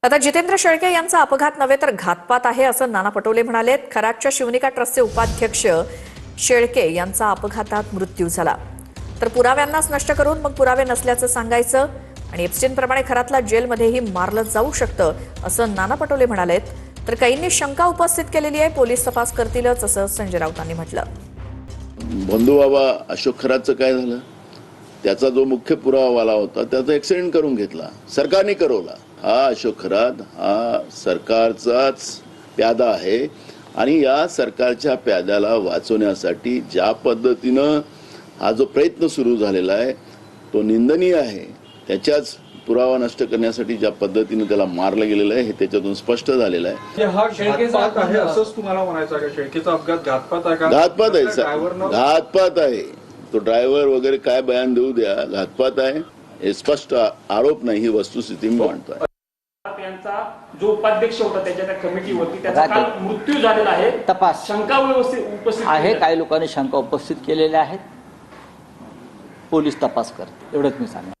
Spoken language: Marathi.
आता जितेंद्र शेळके यांचा अपघात नव्हे तर घातपात आहे असं नाना पटोले म्हणालेत। खराडच्या शिवनिका ट्रस्टचे उपाध्यक्ष शेळके यांचा अपघातात मृत्यू झाला तर पुराव्यांनाच नष्ट करून मग पुरावे नसल्याचं सांगायचं आणि एप्स्टीन प्रमाणे खरातला जेलमध्येही मारलं जाऊ शकतं असं नाना पटोले म्हणालेत। तर काहींनी शंका उपस्थित केलेली आहे, पोलीस तपास करतीलच असं संजय राऊतांनी म्हटलं। बंधू बाबा अशोक खरातचं काय झालं? त्याचा जो मुख्य पुरावावाला होता त्याचा ऍक्सिडेंट करून घेतला, सरकारने करवला। हा अशोक खरात हा सरकारचाच प्यादा आहे आणि या सरकारच्या प्याद्याला वाचवण्यासाठी ज्या पद्धतीनं हा जो प्रयत्न सुरू झालेला आहे तो निंदनीय आहे। त्याच्याच पुरावा नष्ट करण्यासाठी ज्या पद्धतीने त्याला मारलं गेलेलं आहे हे त्याच्यातून स्पष्ट झालेलं आहे। हा घातपात आहे असंच तुम्हाला म्हणायचं आहे का? शेळकेचा अपघात घातपात आहे का? घातपात आहे, घातपात आहे। तो ड्रायव्हर वगैरे काय बयान देऊ द्या, घातपात आहे हे स्पष्ट आरोप नाही, ही वस्तुस्थिती मी मांडतोय। यांचा जो उपाध्यक्ष होता त्याच्या त्या कमिटीवरती त्याचा काल मृत्यू झालेला आहे। तपास शंका उपस्थित आहे, काही लोकांनी शंका उपस्थित केलेल्या आहेत, पोलीस तपास करते, एवढंच मी सांगेन।